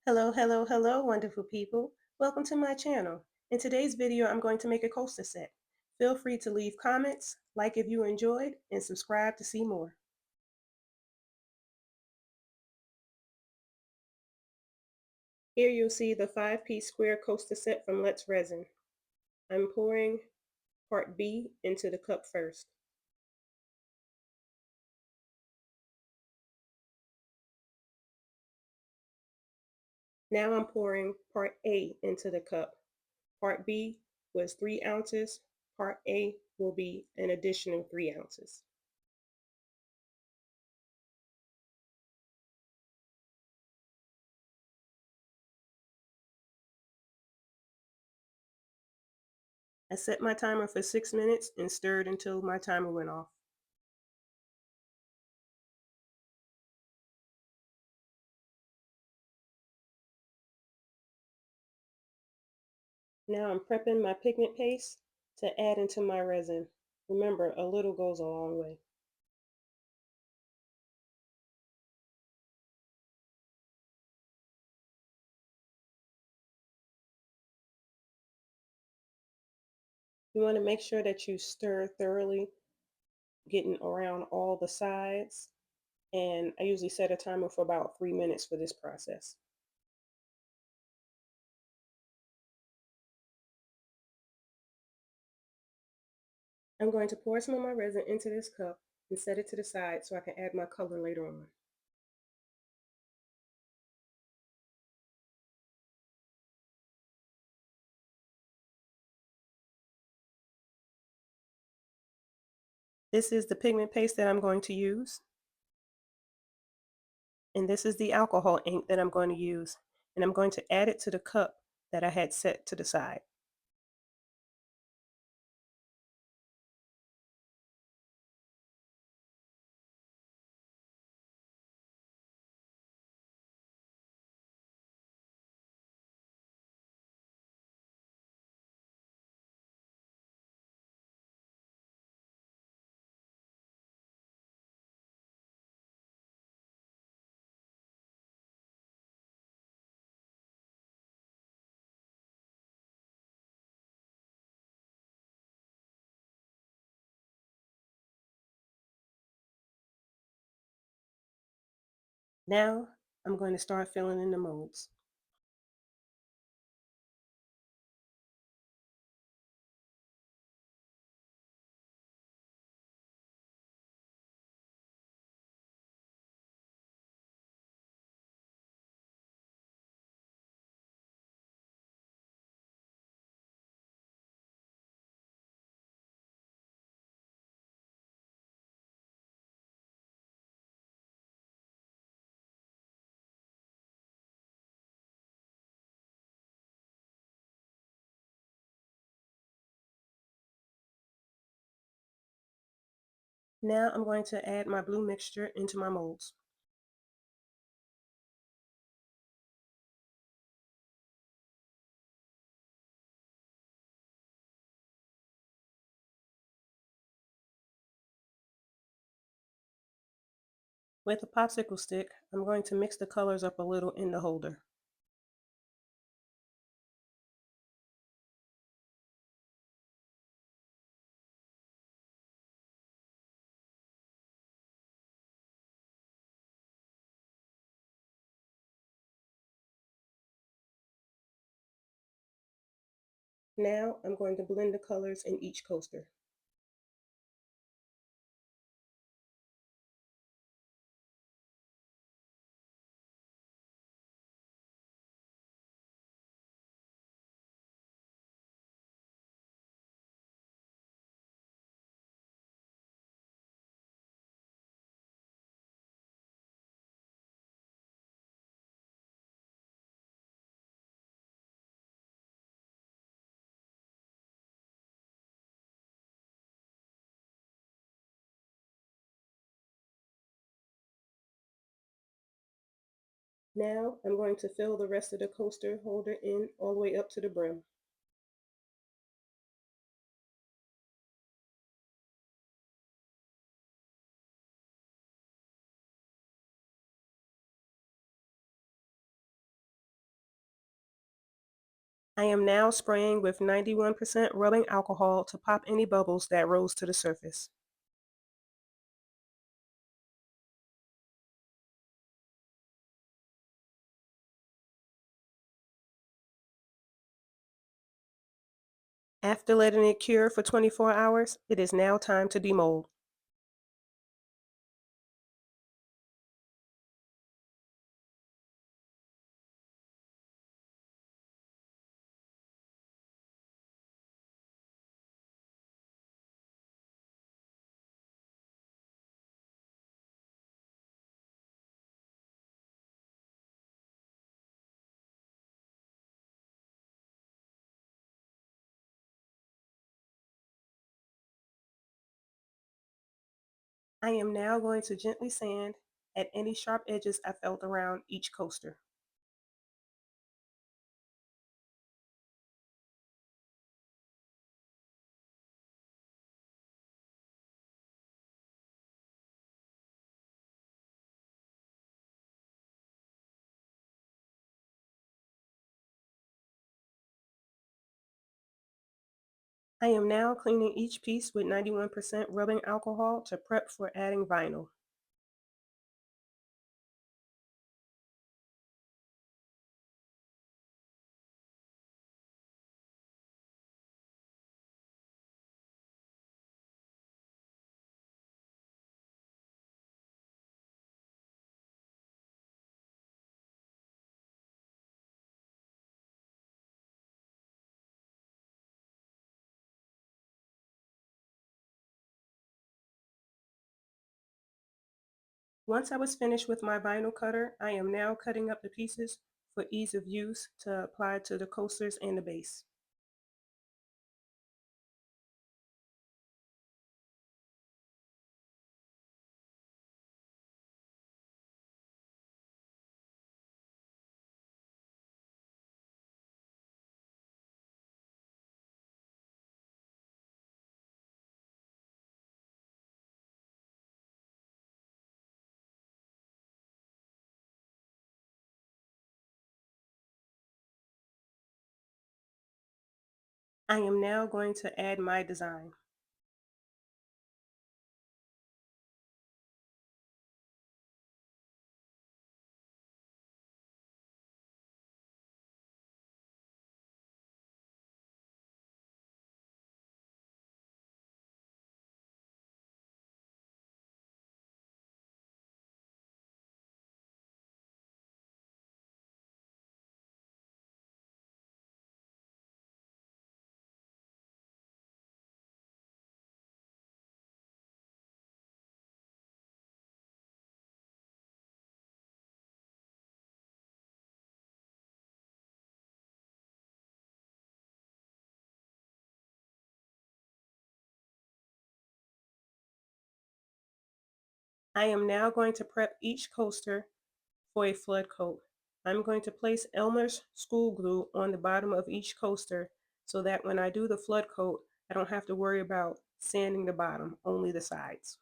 Hello, hello, hello, wonderful people. Welcome to my channel. In today's video, I'm going to make a coaster set. Feel free to leave comments, like if you enjoyed, and subscribe to see more. Here you'll see the 5-piece square coaster set from Let's Resin. I'm pouring part B into the cup first. Now I'm pouring part A into the cup. Part B was 3 ounces. Part A will be an additional 3 ounces. I set my timer for 6 minutes and stirred until my timer went off. Now I'm prepping my pigment paste to add into my resin. Remember, a little goes a long way. You want to make sure that you stir thoroughly, getting around all the sides. And I usually set a timer for about 3 minutes for this process. I'm going to pour some of my resin into this cup and set it to the side so I can add my color later on. This is the pigment paste that I'm going to use. And this is the alcohol ink that I'm going to use. And I'm going to add it to the cup that I had set to the side. Now I'm going to start filling in the molds. Now I'm going to add my blue mixture into my molds. With a popsicle stick, I'm going to mix the colors up a little in the holder. Now I'm going to blend the colors in each coaster. Now I'm going to fill the rest of the coaster holder in all the way up to the brim. I am now spraying with 91% rubbing alcohol to pop any bubbles that rose to the surface. After letting it cure for 24 hours, it is now time to demold. I am now going to gently sand at any sharp edges I felt around each coaster. I am now cleaning each piece with 91% rubbing alcohol to prep for adding vinyl. Once I was finished with my vinyl cutter, I am now cutting up the pieces for ease of use to apply to the coasters and the base. I am now going to add my design. I am now going to prep each coaster for a flood coat. I'm going to place Elmer's school glue on the bottom of each coaster so that when I do the flood coat, I don't have to worry about sanding the bottom, only the sides.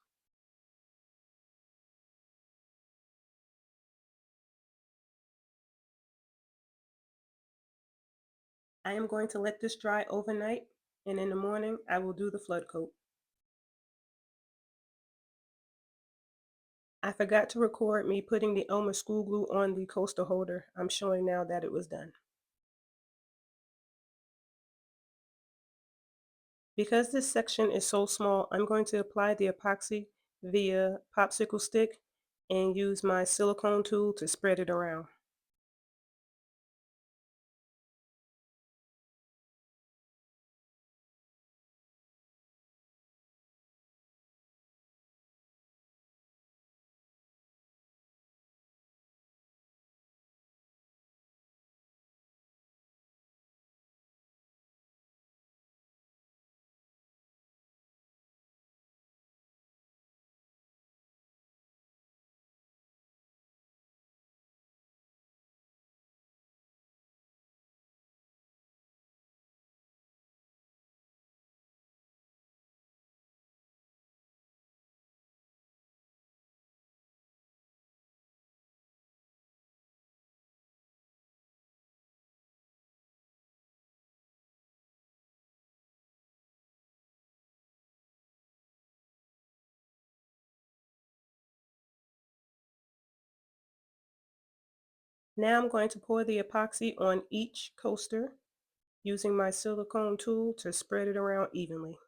I am going to let this dry overnight, and in the morning, I will do the flood coat. I forgot to record me putting the Elmer school glue on the coaster holder. I'm showing now that it was done. Because this section is so small, I'm going to apply the epoxy via popsicle stick and use my silicone tool to spread it around. Now I'm going to pour the epoxy on each coaster using my silicone tool to spread it around evenly.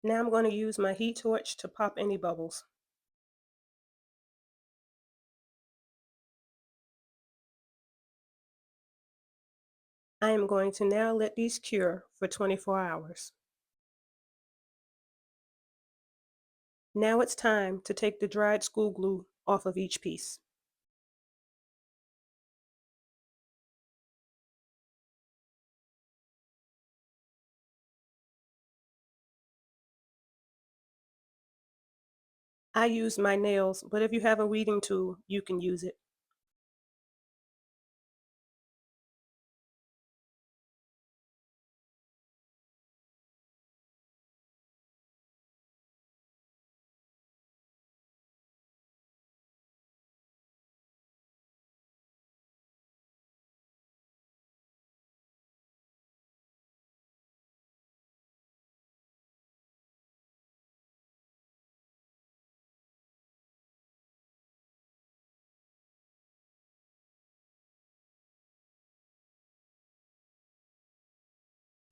Now I'm going to use my heat torch to pop any bubbles. I am going to now let these cure for 24 hours. Now it's time to take the dried school glue off of each piece. I use my nails, but if you have a weeding tool, you can use it.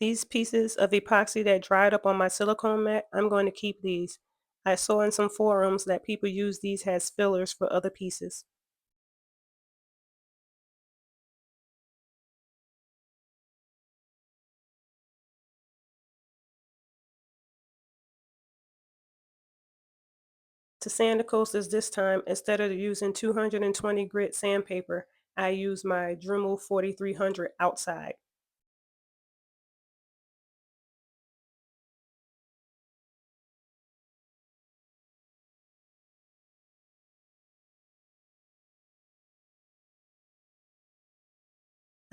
These pieces of epoxy that dried up on my silicone mat, I'm going to keep these. I saw in some forums that people use these as fillers for other pieces. To sand the coasters this time, instead of using 220 grit sandpaper, I use my Dremel 4300 outside.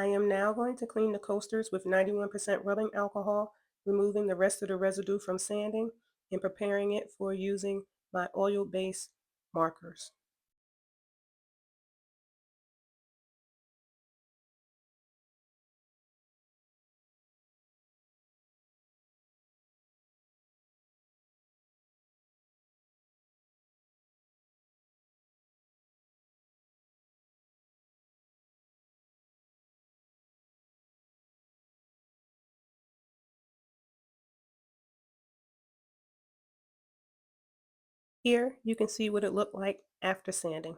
I am now going to clean the coasters with 91% rubbing alcohol, removing the rest of the residue from sanding and preparing it for using my oil-based markers. Here you can see what it looked like after sanding.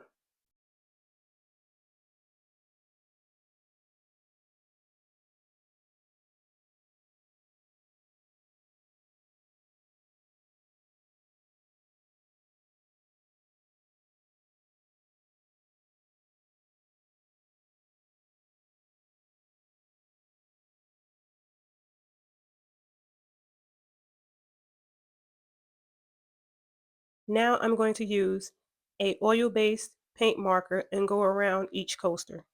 Now I'm going to use a oil-based paint marker and go around each coaster.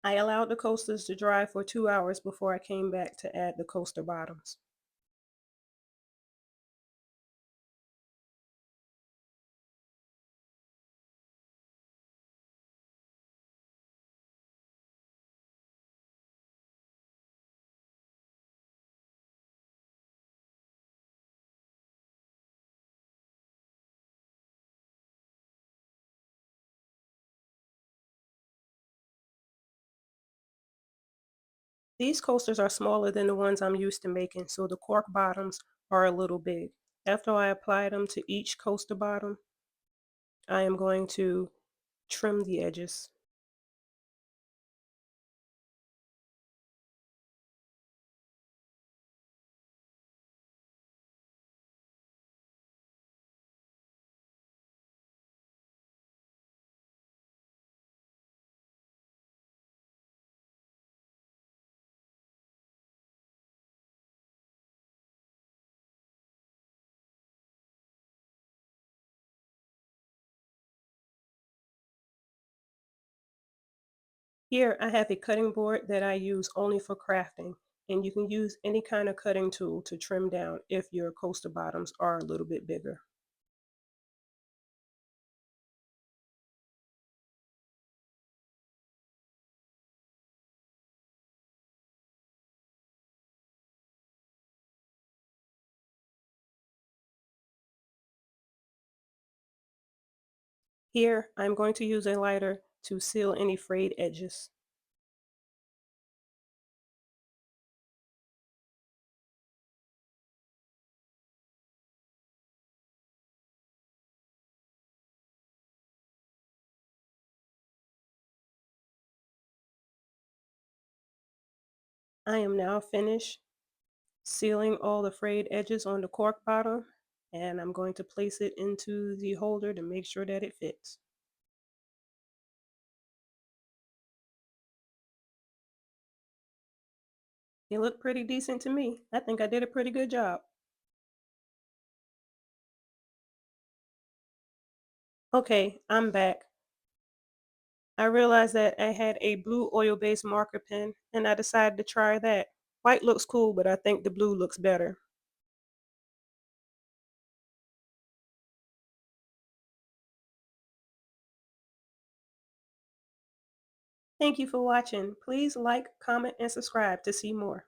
I allowed the coasters to dry for 2 hours before I came back to add the coaster bottoms. These coasters are smaller than the ones I'm used to making, so the cork bottoms are a little big. After I apply them to each coaster bottom, I am going to trim the edges. Here I have a cutting board that I use only for crafting, and you can use any kind of cutting tool to trim down if your coaster bottoms are a little bit bigger. Here I'm going to use a lighter to seal any frayed edges. I am now finished sealing all the frayed edges on the cork bottom, and I'm going to place it into the holder to make sure that it fits. It looked pretty decent to me. I think I did a pretty good job. Okay, I'm back. I realized that I had a blue oil-based marker pen, and I decided to try that. White looks cool, but I think the blue looks better. Thank you for watching. Please like, comment, and subscribe to see more.